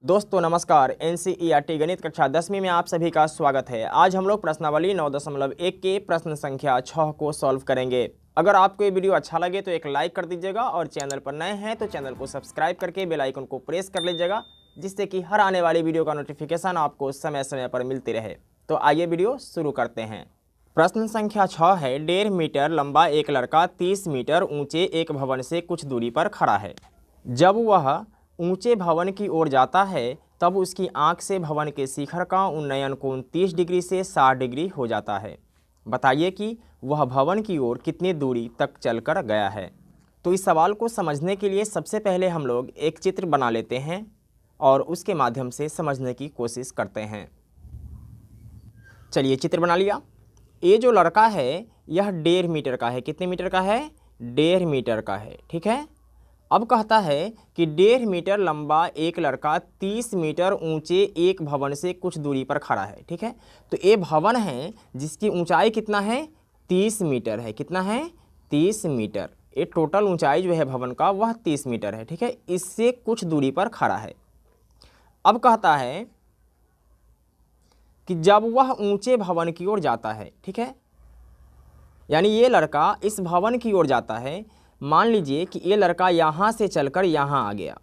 दोस्तों नमस्कार। एनसीईआरटी गणित कक्षा 10वीं में आप सभी का स्वागत है। आज हम लोग प्रश्नावली 9.1 के प्रश्न संख्या 6 को सॉल्व करेंगे। अगर आपको ये वीडियो अच्छा लगे तो एक लाइक कर दीजिएगा और चैनल पर नए हैं तो चैनल को सब्सक्राइब करके बेल आइकन को प्रेस कर लीजिएगा, जिससे कि हर आने वाली वीडियो का नोटिफिकेशन आपको समय समय पर मिलती रहे। तो आइए वीडियो शुरू करते हैं। प्रश्न संख्या 6 है, 1.5 मीटर लंबा एक लड़का 30 मीटर ऊंचे एक भवन से कुछ दूरी पर खड़ा है। जब वह ऊंचे भवन की ओर जाता है तब उसकी आंख से भवन के शिखर का उन्नयन कोण 30 डिग्री से 60 डिग्री हो जाता है। बताइए कि वह भवन की ओर कितनी दूरी तक चलकर गया है। तो इस सवाल को समझने के लिए सबसे पहले हम लोग एक चित्र बना लेते हैं और उसके माध्यम से समझने की कोशिश करते हैं। चलिए चित्र बना लिया। ये जो लड़का है यह 1.5 मीटर का है। कितने मीटर का है? 1.5 मीटर का है। ठीक है। अब कहता है कि 1.5 मीटर लंबा एक लड़का 30 मीटर ऊंचे एक भवन से कुछ दूरी पर खड़ा है। ठीक है। तो ये भवन है जिसकी ऊंचाई कितना है? 30 मीटर है। कितना है? 30 मीटर। ये टोटल ऊंचाई जो है भवन का वह 30 मीटर है। ठीक है। इससे कुछ दूरी पर खड़ा है। अब कहता है कि जब वह ऊंचे भवन की ओर जाता है, ठीक है, यानी ये लड़का इस भवन की ओर जाता है। मान लीजिए कि ये लड़का यहां से चलकर यहां आ गया।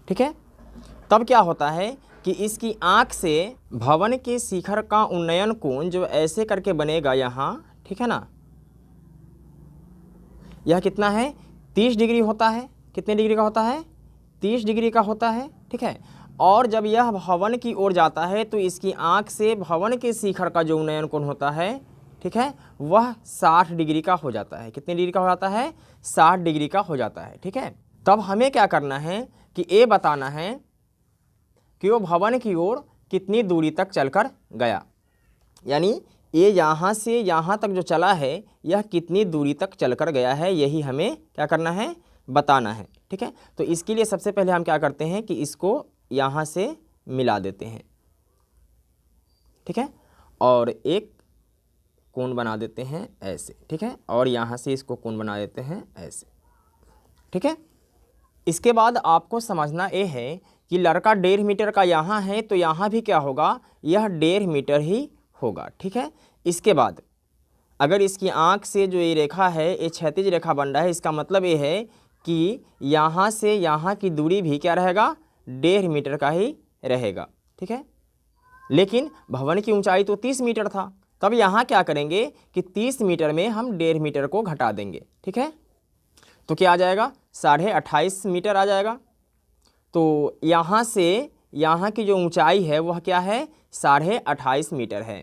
ठीक है। तब क्या होता है कि इसकी आंख से भवन के शिखर का उन्नयन कोण जो ऐसे करके बनेगा यहां, ठीक है ना, यह कितना है? 30 डिग्री होता है। कितने डिग्री का होता है? 30 डिग्री का होता है। ठीक है। और जब यह भवन की ओर जाता है तो इसकी आंख से भवन के शिखर का जो उन्नयन कोण होता है, ठीक है, वह 60 डिग्री का हो जाता है। कितने डिग्री का हो जाता है? 60 डिग्री का हो जाता है। ठीक है। तब हमें क्या करना है कि ये बताना है कि वो भवन की ओर कितनी दूरी तक चलकर गया। यानी ये यहाँ से यहाँ तक जो चला है यह कितनी दूरी तक चलकर गया है, यही हमें क्या करना है? बताना है। ठीक है। तो इसके लिए सबसे पहले हम क्या करते हैं कि इसको यहाँ से मिला देते हैं। ठीक है। और एक कोण बना देते हैं ऐसे। ठीक है। और यहाँ से इसको कोण बना देते हैं ऐसे। ठीक है। इसके बाद आपको समझना ये है कि लड़का 1.5 मीटर का यहाँ है तो यहाँ भी क्या होगा? यह 1.5 मीटर ही होगा। ठीक है। इसके बाद अगर इसकी आंख से जो ये रेखा है ये क्षैतिज रेखा बन रहा है, इसका मतलब ये है कि यहाँ से यहाँ की दूरी भी क्या रहेगा? 1.5 मीटर का ही रहेगा। ठीक है। लेकिन भवन की ऊंचाई तो 30 मीटर था। तब यहाँ क्या करेंगे कि 30 मीटर में हम 1.5 मीटर को घटा देंगे। ठीक है। तो क्या आ जाएगा? 28.5 मीटर आ जाएगा। तो यहाँ से यहाँ की जो ऊंचाई है वह क्या है? 28.5 मीटर है।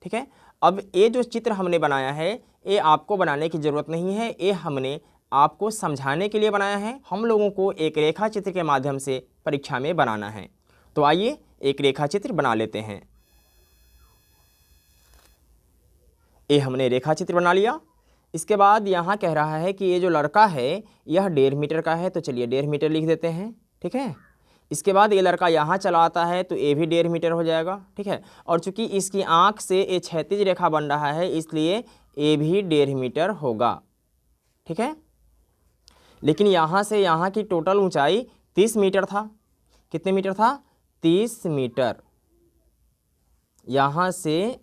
ठीक है। अब ये जो चित्र हमने बनाया है ये आपको बनाने की ज़रूरत नहीं है, ये हमने आपको समझाने के लिए बनाया है। हम लोगों को एक रेखा चित्र के माध्यम से परीक्षा में बनाना है। तो आइए एक रेखा चित्र बना लेते हैं। ये हमने रेखा चित्र बना लिया। इसके बाद यहाँ कह रहा है कि ये जो लड़का है यह 1.5 मीटर का है, तो चलिए 1.5 मीटर लिख देते हैं। ठीक है। इसके बाद ये लड़का यहाँ चला आता है तो ये भी 1.5 मीटर हो जाएगा। ठीक है। और चूंकि इसकी आंख से ये क्षैतिज रेखा बन रहा है इसलिए ये भी 1.5 मीटर होगा। ठीक है। लेकिन यहाँ से यहाँ की टोटल ऊंचाई 30 मीटर था। कितने मीटर था? 30 मीटर। यहाँ से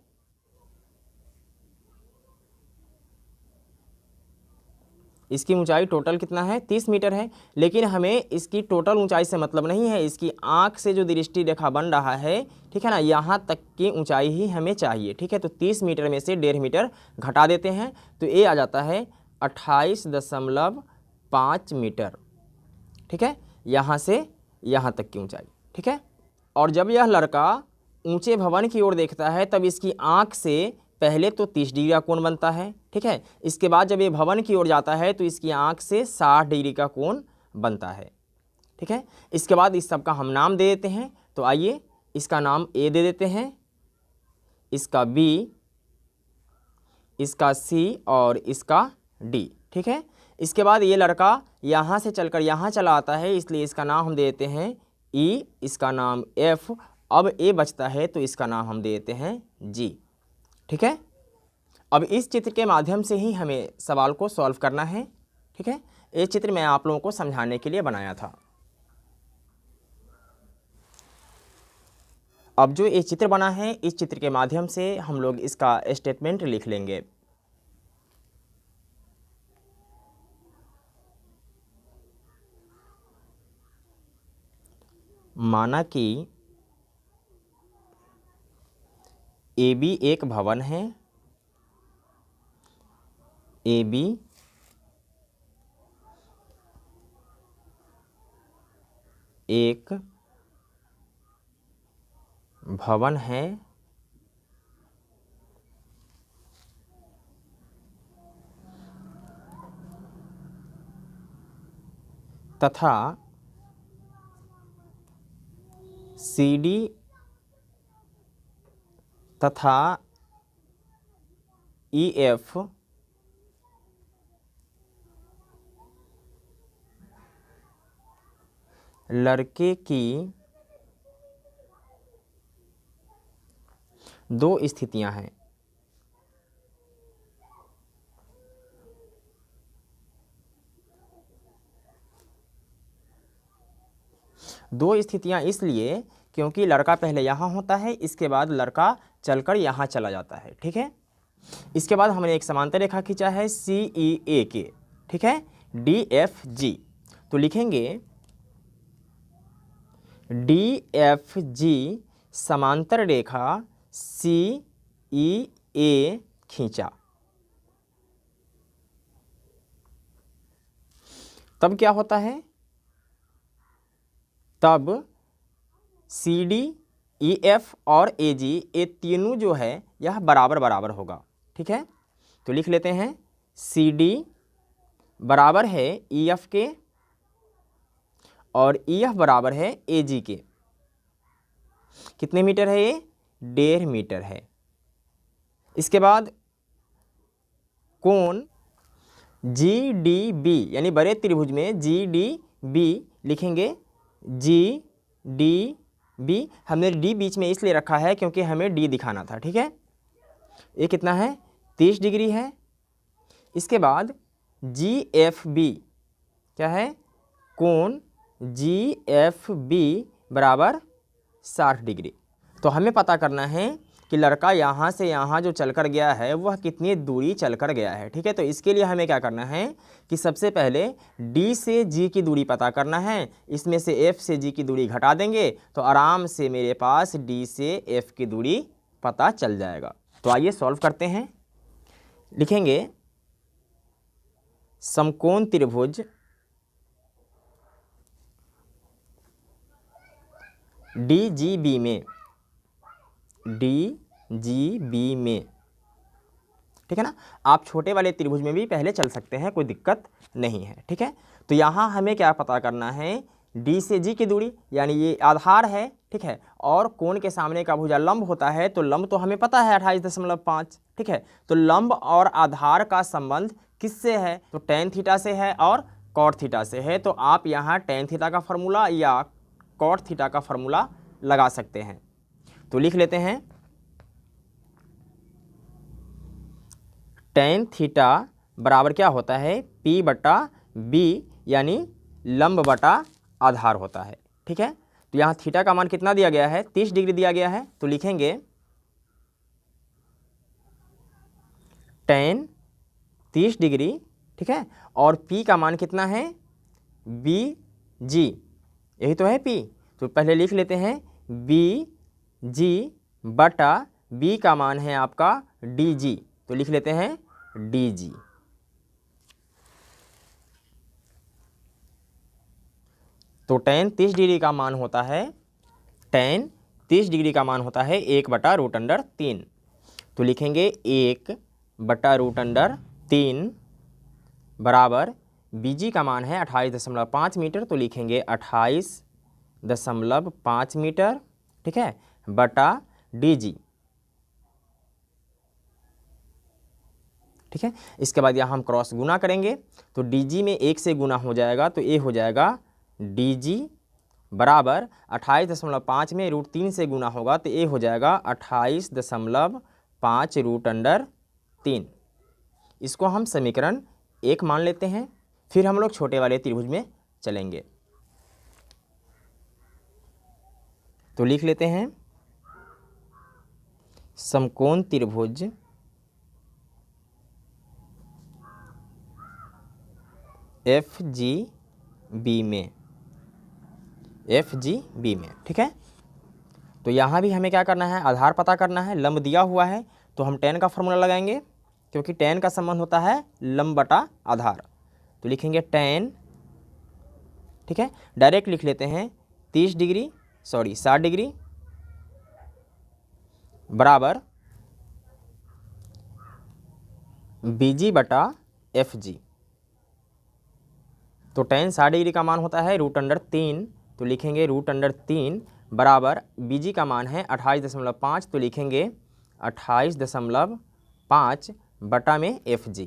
इसकी ऊंचाई टोटल कितना है? 30 मीटर है। लेकिन हमें इसकी टोटल ऊंचाई से मतलब नहीं है, इसकी आंख से जो दृष्टि रेखा बन रहा है, ठीक है ना, यहाँ तक की ऊंचाई ही हमें चाहिए। ठीक है। तो 30 मीटर में से 1.5 मीटर घटा देते हैं तो ये आ जाता है 28.5 मीटर। ठीक है। यहाँ से यहाँ तक की ऊंचाई। ठीक है। और जब यह लड़का ऊंचे भवन की ओर देखता है तब इसकी आंख से पहले तो 30 डिग्री का कोण बनता है। ठीक है। इसके बाद जब ये भवन की ओर जाता है तो इसकी आंख से 60 डिग्री का कोण बनता है। ठीक है। इसके बाद इस सब का हम नाम दे देते हैं। तो आइए इसका नाम ए दे देते हैं, इसका बी, इसका सी और इसका डी। ठीक है। इसके बाद ये लड़का यहाँ से चलकर यहाँ चला आता है इसलिए इसका नाम हम दे देते हैं ई, इसका नाम एफ। अब ए बचता है तो इसका नाम हम दे देते हैं जी। ठीक है। अब इस चित्र के माध्यम से ही हमें सवाल को सॉल्व करना है। ठीक है, ये चित्र मैं आप लोगों को समझाने के लिए बनाया था। अब जो ये चित्र बना है, इस चित्र के माध्यम से हम लोग इसका स्टेटमेंट लिख लेंगे। माना कि AB एक भवन है, AB एक भवन है तथा CD तथा EF लड़के की दो स्थितियां हैं। दो स्थितियां इसलिए क्योंकि लड़का पहले यहाँ होता है, इसके बाद लड़का चलकर यहाँ चला जाता है। ठीक है, इसके बाद हमने एक समांतर रेखा खींचा है CEA के, ठीक है, DFG। तो लिखेंगे DFG समांतर रेखा CEA खींचा। तब क्या होता है, तब CD, EF और AG ये तीनों जो है यह बराबर बराबर होगा। ठीक है, तो लिख लेते हैं CD बराबर है EF के और EF बराबर है AG के। कितने मीटर है ये? 1.5 मीटर है। इसके बाद कोण GDB यानी बड़े त्रिभुज में GDB लिखेंगे। GDB हमने D बीच में इसलिए रखा है क्योंकि हमें D दिखाना था। ठीक है, ये कितना है? 30 डिग्री है। इसके बाद GFB क्या है? कोण GFB बराबर 60 डिग्री। तो हमें पता करना है कि लड़का यहाँ से यहाँ जो चलकर गया है वह कितनी दूरी चलकर गया है। ठीक है, तो इसके लिए हमें क्या करना है कि सबसे पहले D से G की दूरी पता करना है। इसमें से F से G की दूरी घटा देंगे तो आराम से मेरे पास D से F की दूरी पता चल जाएगा। तो आइए सॉल्व करते हैं। लिखेंगे समकोण त्रिभुज DGB में, DGB में, ठीक है ना। आप छोटे वाले त्रिभुज में भी पहले चल सकते हैं, कोई दिक्कत नहीं है। ठीक है, तो यहाँ हमें क्या पता करना है? D से G की दूरी यानी ये आधार है। ठीक है, और कोण के सामने का भुजा लंब होता है, तो लंब तो हमें पता है 28.5। ठीक है, तो लंब और आधार का संबंध किससे है? तो tan थीटा से है और cot थीटा से है। तो आप यहाँ tan थीटा का फॉर्मूला या cot थीटा का फॉर्मूला लगा सकते हैं। तो लिख लेते हैं tan थीटा बराबर क्या होता है? P/B यानी लंब बटा आधार होता है। ठीक है, तो यहाँ थीटा का मान कितना दिया गया है? 30 डिग्री दिया गया है। तो लिखेंगे tan 30 डिग्री। ठीक है, और P का मान कितना है? BG, यही तो है P। तो पहले लिख लेते हैं BG बटा B का मान है आपका DG। तो लिख लेते हैं DG। तो tan 30 डिग्री का मान होता है, tan 30 डिग्री का मान होता है 1/√3। तो लिखेंगे 1/√3 बराबर BG का मान है 28.5 मीटर। तो लिखेंगे 28.5 मीटर। ठीक है, बटा DG। ठीक है, इसके बाद यहाँ हम क्रॉस गुना करेंगे तो DG में 1 से गुना हो जाएगा, तो ये हो जाएगा DG बराबर 28.5 में √3 से गुना होगा तो ये हो जाएगा 28.5 √3। इसको हम समीकरण 1 मान लेते हैं। फिर हम लोग छोटे वाले त्रिभुज में चलेंगे। तो लिख लेते हैं समकोण त्रिभुज FGB में, FGB में, ठीक है। तो यहाँ भी हमें क्या करना है, आधार पता करना है। लंब दिया हुआ है तो हम tan का फॉर्मूला लगाएंगे, क्योंकि tan का संबंध होता है लंब बटा आधार। तो लिखेंगे tan, ठीक है। डायरेक्ट लिख लेते हैं 60 डिग्री बराबर BG बटा FG। तो tan 60 डिग्री का मान होता है √3, तो लिखेंगे √3 बराबर BG का मान है 28.5, तो लिखेंगे 28.5 बटा में FG,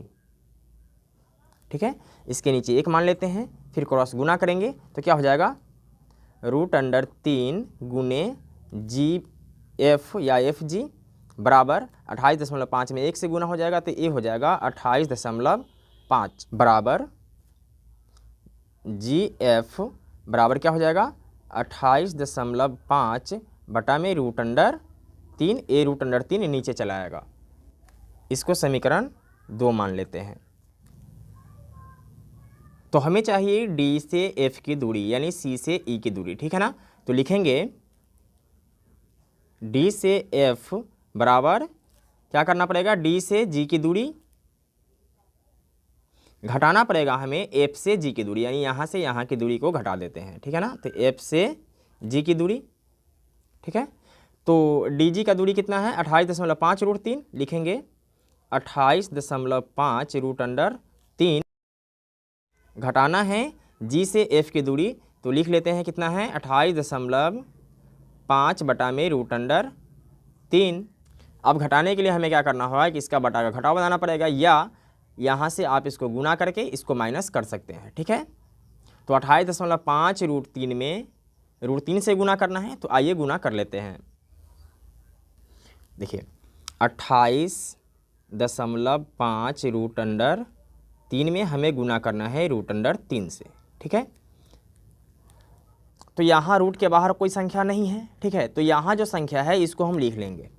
ठीक है। इसके नीचे 1 मान लेते हैं, फिर क्रॉस गुना करेंगे तो क्या हो जाएगा, √3 गुने GF या FG बराबर 28.5 में 1 से गुना हो जाएगा, तो ये हो जाएगा 28.5 बराबर GF बराबर क्या हो जाएगा 28.5 बटा में √3, ए √3 नीचे चला आएगा। इसको समीकरण 2 मान लेते हैं। तो हमें चाहिए D से F की दूरी यानी C से E की दूरी, ठीक है ना। तो लिखेंगे D से F बराबर क्या करना पड़ेगा, D से G की दूरी घटाना पड़ेगा हमें F से G की दूरी, यानी यहाँ से यहाँ की दूरी को घटा देते हैं, ठीक है ना। तो F से G की दूरी, ठीक है। तो DG का दूरी कितना है 28.5 √3, लिखेंगे 28.5 √3 घटाना है G से F की दूरी, तो लिख लेते हैं कितना है 28.5 बटा में √3। अब घटाने के लिए हमें क्या करना होगा कि इसका बटा का घटाव बनाना पड़ेगा, या यहाँ से आप इसको गुना करके इसको माइनस कर सकते हैं, ठीक है। तो 28.5 √3 में √3 से गुना करना है, तो आइए गुना कर लेते हैं। देखिए 28.5 √3 में हमें गुना करना है √3 से, ठीक है। तो यहाँ रूट के बाहर कोई संख्या नहीं है, ठीक है। तो यहाँ जो संख्या है इसको हम लिख लेंगे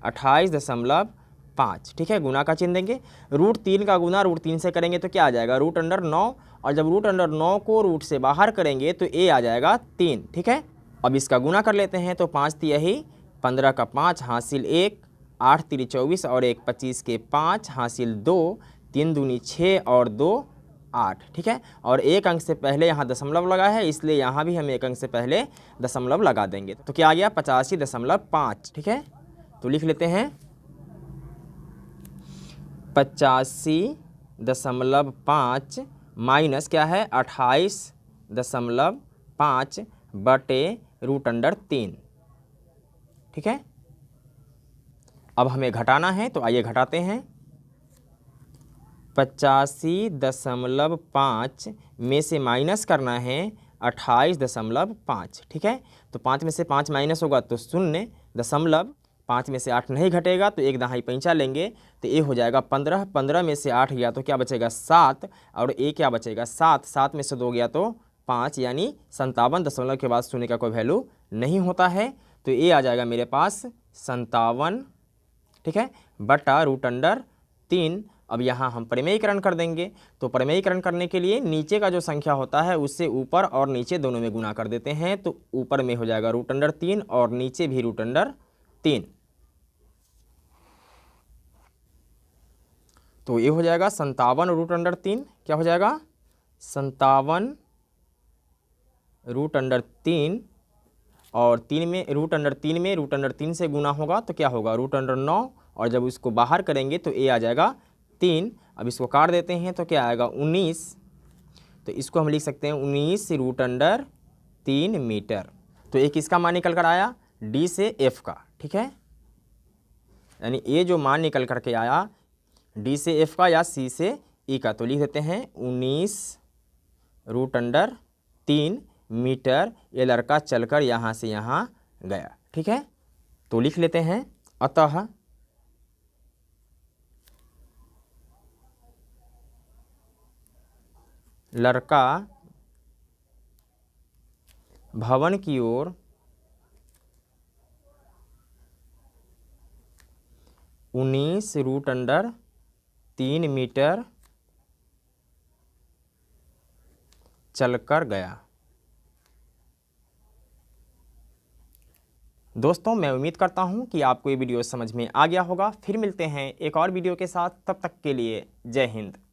28.5, ठीक है। गुना का चिन्ह देंगे, √3 का गुना √3 से करेंगे तो क्या आ जाएगा √9, और जब √9 को रूट से बाहर करेंगे तो ए आ जाएगा 3, ठीक है। अब इसका गुना कर लेते हैं, तो 5 × 3 = 15 का 5 हासिल 1, 8 × 3 = 24 और 1 = 25 के 5 हासिल 2, 3 दूनी 6 और 2 8, ठीक है। और 1 अंक से पहले यहाँ दशमलव लगा है, इसलिए यहाँ भी हम 1 अंक से पहले दशमलव लगा देंगे, तो क्या आ गया 85.5, ठीक है। तो लिख लेते हैं 85.5 माइनस क्या है 28.5 बटे √3, ठीक है। अब हमें घटाना है, तो आइए घटाते हैं। 85.5 में से माइनस करना है 28.5, ठीक है। तो 5 में से 5 माइनस होगा तो 0, 5 में से 8 नहीं घटेगा तो 1 दहाई पैंचा लेंगे, तो ये हो जाएगा 15, 15 में से 8 गया तो क्या बचेगा 7, और ए क्या बचेगा 7, 7 में से 2 गया तो 5, यानी 57 दशमलव के बाद 0 का कोई वैल्यू नहीं होता है। तो ये आ जाएगा मेरे पास 57, ठीक है, बटा √3। अब यहाँ हम प्रमेयीकरण कर देंगे, तो प्रमेयीकरण करने के लिए नीचे का जो संख्या होता है उससे ऊपर और नीचे दोनों में गुना कर देते हैं, तो ऊपर में हो जाएगा √3 और नीचे भी √3, तो ये हो जाएगा 57 √3, क्या हो जाएगा 57 √3, और 3 में √3 से गुना होगा तो क्या होगा √9, और जब इसको बाहर करेंगे तो ए आ जाएगा 3। अब इसको काट देते हैं तो क्या आएगा 19, तो इसको हम लिख सकते हैं 19 √3 मीटर। तो एक इसका मान निकल कर आया डी से एफ का, ठीक है, यानी ये जो मान निकल कर के आया डी से एफ का या सी से ई का, तो लिख देते हैं 19 √3 मीटर। ये लड़का चलकर यहाँ से यहाँ गया, ठीक है। तो लिख लेते हैं अतः लड़का भवन की ओर 19√3 मीटर चलकर गया। दोस्तों मैं उम्मीद करता हूं कि आपको ये वीडियो समझ में आ गया होगा। फिर मिलते हैं एक और वीडियो के साथ, तब तक के लिए जय हिंद।